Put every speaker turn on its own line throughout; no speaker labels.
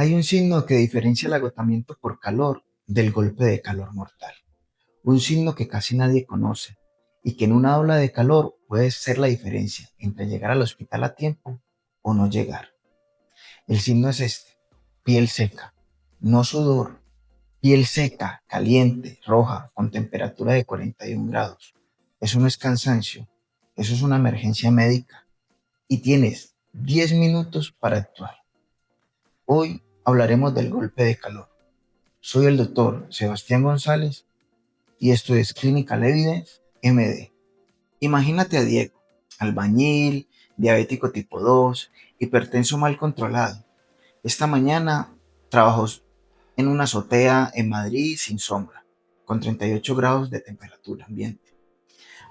Hay un signo que diferencia el agotamiento por calor del golpe de calor mortal, un signo que casi nadie conoce y que en una ola de calor puede ser la diferencia entre llegar al hospital a tiempo o no llegar. El signo es este: piel seca, no sudor, piel seca, caliente, roja, con temperatura de 41 grados. Eso no es cansancio, eso es una emergencia médica y tienes 10 minutos para actuar. Hoy hablaremos del golpe de calor. Soy el doctor Sebastián González y esto es Clinical Evidence MD. Imagínate a Diego, albañil, diabético tipo 2, hipertenso mal controlado. Esta mañana trabajó en una azotea en Madrid sin sombra, con 38 grados de temperatura ambiente.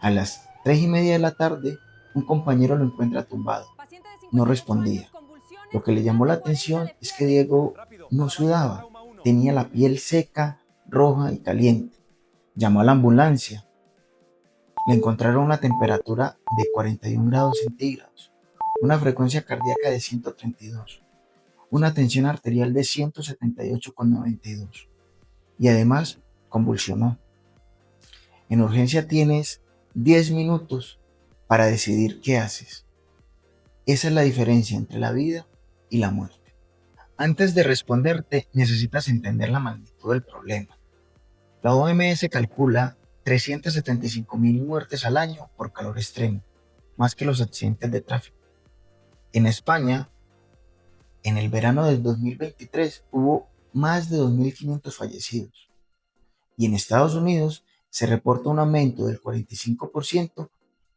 A las 3:30 de la tarde, un compañero lo encuentra tumbado.
Paciente de
No
58 años,
respondía.
convulsiones,
Lo que le llamó la
plazo 40
atención
de
es que
fiebre.
Diego
Rápido,
no
paciente con
sudaba,
trauma 1.
tenía la piel seca, roja y caliente. Llamó a la ambulancia. Le encontraron una temperatura de 41 grados centígrados, una frecuencia cardíaca de 132, una tensión arterial de 178,92 y además convulsionó. En urgencia tienes 10 minutos para decidir qué haces. Esa es la diferencia entre la vida y la muerte. Antes de responderte, necesitas entender la magnitud del problema. La OMS calcula 375.000 muertes al año por calor extremo, más que los accidentes de tráfico. En España, en el verano del 2023 hubo más de 2.500 fallecidos y en Estados Unidos se reporta un aumento del 45%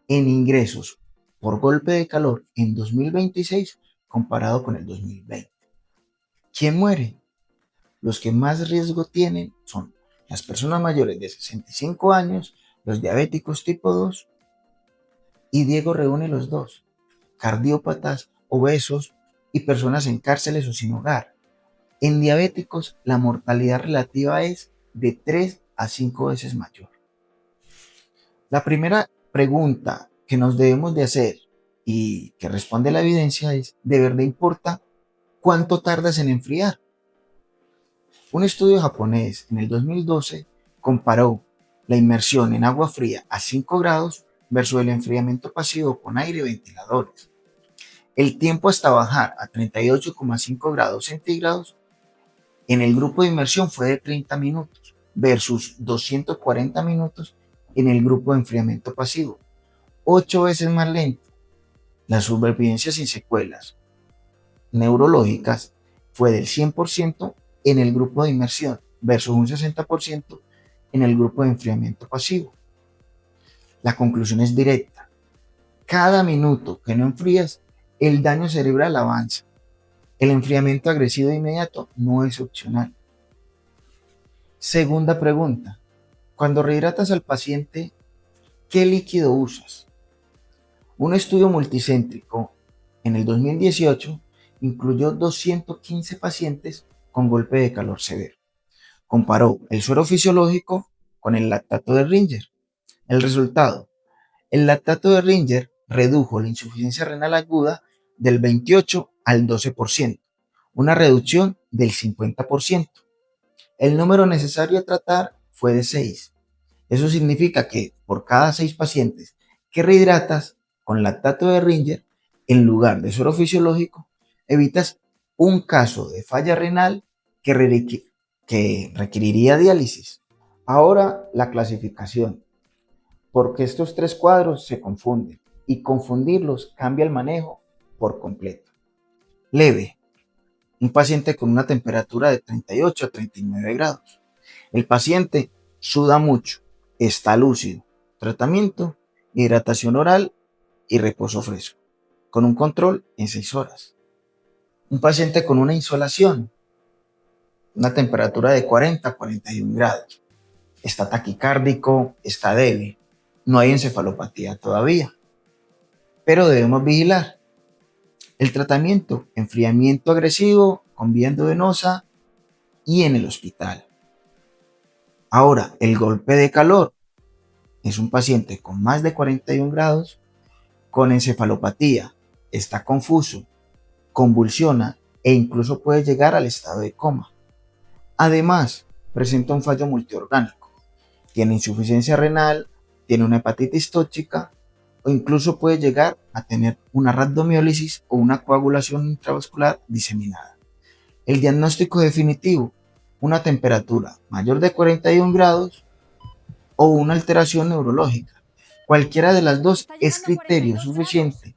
en ingresos por golpe de calor en 2026 comparado con el 2020. ¿Quién muere? Los que más riesgo tienen son las personas mayores de 65 años, los diabéticos tipo 2 y Diego reúne los dos: cardiópatas, obesos y personas en cárceles o sin hogar. En diabéticos, la mortalidad relativa es de 3 a 5 veces mayor. La primera pregunta que nos debemos de hacer y que responde la evidencia es: ¿de verdad importa cuánto tardas en enfriar? Un estudio japonés en el 2012 comparó la inmersión en agua fría a 5 grados versus el enfriamiento pasivo con aire y ventiladores. El tiempo hasta bajar a 38,5 grados centígrados en el grupo de inmersión fue de 30 minutos versus 240 minutos en el grupo de enfriamiento pasivo, 8 veces más lento. La supervivencia sin secuelas neurológicas fue del 100% en el grupo de inmersión versus un 60% en el grupo de enfriamiento pasivo. La conclusión es directa: cada minuto que no enfrías, el daño cerebral avanza. El enfriamiento agresivo de inmediato no es opcional. Segunda pregunta: cuando rehidratas al paciente, ¿qué líquido usas? Un estudio multicéntrico en el 2018 incluyó 215 pacientes con golpe de calor severo. Comparó el suero fisiológico con el lactato de Ringer. El resultado: el lactato de Ringer redujo la insuficiencia renal aguda del 28 al 12%, una reducción del 50%. El número necesario a tratar fue de 6. Eso significa que por cada 6 pacientes que rehidratas con lactato de Ringer, en lugar de suero fisiológico, evitas un caso de falla renal que requeriría diálisis. Ahora la clasificación, porque estos tres cuadros se confunden y confundirlos cambia el manejo por completo. Leve: un paciente con una temperatura de 38 a 39 grados. El paciente suda mucho, está lúcido. Tratamiento: hidratación oral y reposo fresco, con un control en 6 horas. Un paciente con una insolación, una temperatura de 40 a 41 grados. Está taquicárdico, está débil. No hay encefalopatía todavía, pero debemos vigilar. El tratamiento: enfriamiento agresivo con vía endovenosa y en el hospital. Ahora, el golpe de calor es un paciente con más de 41 grados, con encefalopatía, está confuso, convulsiona e incluso puede llegar al estado de coma. Además, presenta un fallo multiorgánico. Tiene insuficiencia renal, tiene una hepatitis tóxica o incluso puede llegar a tener una rhabdomiólisis o una coagulación intravascular diseminada. El diagnóstico definitivo: una temperatura mayor de 41 grados o una alteración neurológica. Cualquiera de las dos es criterio suficiente.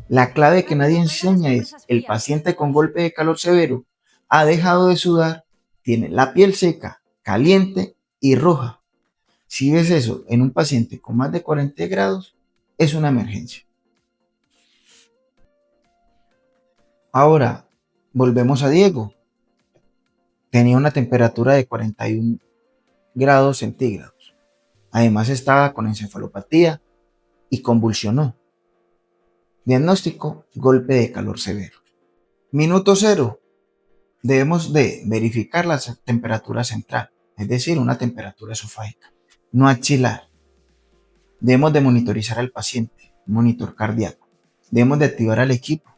La clave que nadie enseña es: el paciente con golpe de calor severo ha dejado de sudar, tiene la piel seca, caliente y roja. Si ves eso en un paciente con más de 40 grados, es una emergencia. Ahora, volvemos a Diego. Tenía una temperatura de 41 grados centígrados. Además estaba con encefalopatía y convulsionó. Diagnóstico: golpe de calor severo. Minuto cero. Debemos de verificar la temperatura central, es decir, una temperatura esofágica, no axilar. Debemos de monitorizar al paciente, monitor cardíaco. Debemos de activar al equipo.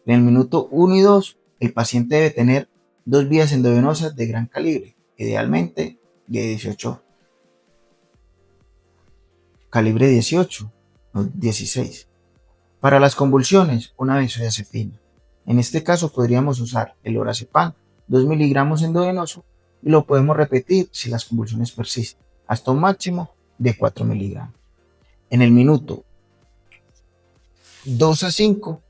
En el minuto 1 y 2, el paciente debe tener 2 vías endovenosas de gran calibre, idealmente de 18, calibre 18 o 16. Para las convulsiones, una benzodiazepina. En este caso podríamos usar el lorazepam, 2 miligramos endovenoso, y lo podemos repetir si las convulsiones persisten, hasta un máximo de 4 miligramos. En el minuto 2 a 5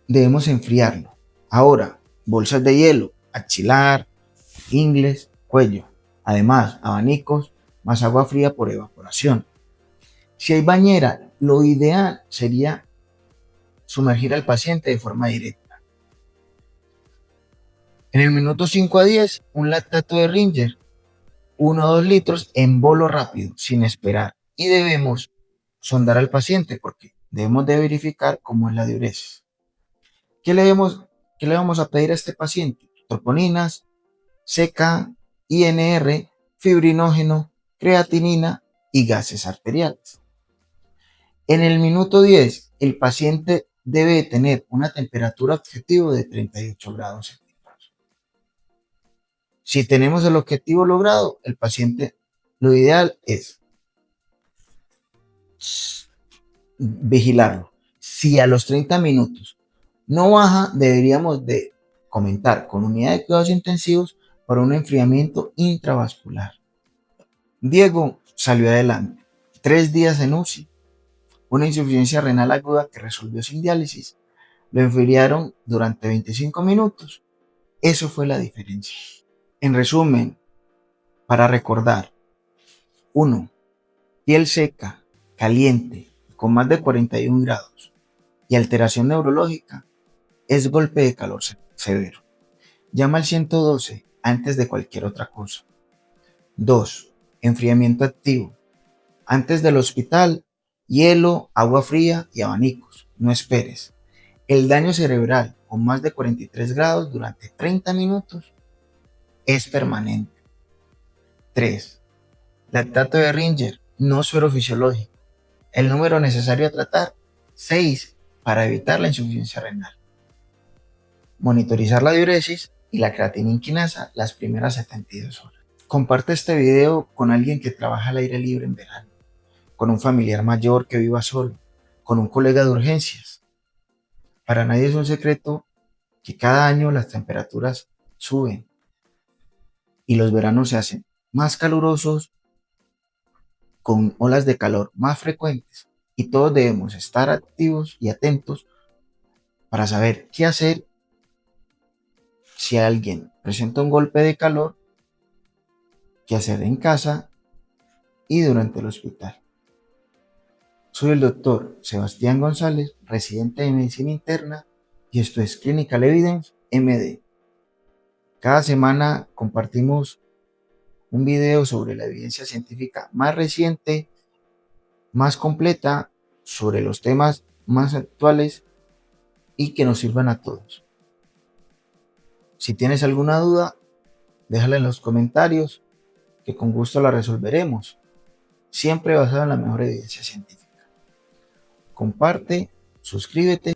debemos enfriarlo. Ahora, bolsas de hielo, axilar, ingles, cuello. Además, abanicos, más agua fría por evaporación. Si hay bañera, lo ideal sería sumergir al paciente de forma directa. En el minuto 5 a 10, un lactato de Ringer, 1 o 2 litros en bolo rápido, sin esperar. Y debemos sondar al paciente porque debemos de verificar cómo es la diuresis. ¿Qué le vamos a pedir a este paciente? Troponinas, CK, INR, fibrinógeno, creatinina y gases arteriales. En el minuto 10, el paciente debe tener una temperatura objetivo de 38 grados centígrados. Si tenemos el objetivo logrado, el paciente, lo ideal es vigilarlo. Si a los 30 minutos no baja, deberíamos de comentar con unidad de cuidados intensivos para un enfriamiento intravascular. Diego salió adelante. 3 días en UCI, una insuficiencia renal aguda que resolvió sin diálisis. Lo enfriaron durante 25 minutos. Eso fue la diferencia. En resumen, para recordar: 1. Piel seca, caliente, con más de 41 grados y alteración neurológica es golpe de calor severo. Llama al 112 antes de cualquier otra cosa. 2. Enfriamiento activo. Antes del hospital, hielo, agua fría y abanicos. No esperes. El daño cerebral con más de 43 grados durante 30 minutos es permanente. 3. Lactato de Ringer, no suero fisiológico. El número necesario a tratar: 6, para evitar la insuficiencia renal. Monitorizar la diuresis y la creatinina quinasa las primeras 72 horas. Comparte este video con alguien que trabaja al aire libre en verano, con un familiar mayor que viva solo, con un colega de urgencias. Para nadie es un secreto que cada año las temperaturas suben y los veranos se hacen más calurosos, con olas de calor más frecuentes, y todos debemos estar activos y atentos para saber qué hacer si alguien presenta un golpe de calor, qué hacer en casa y durante el hospital. Soy el doctor Sebastián González, residente de medicina interna, y esto es Clinical Evidence MD. Cada semana compartimos un video sobre la evidencia científica más reciente, más completa, sobre los temas más actuales y que nos sirvan a todos. Si tienes alguna duda, déjala en los comentarios, que con gusto la resolveremos, siempre basado en la mejor evidencia científica. Comparte, suscríbete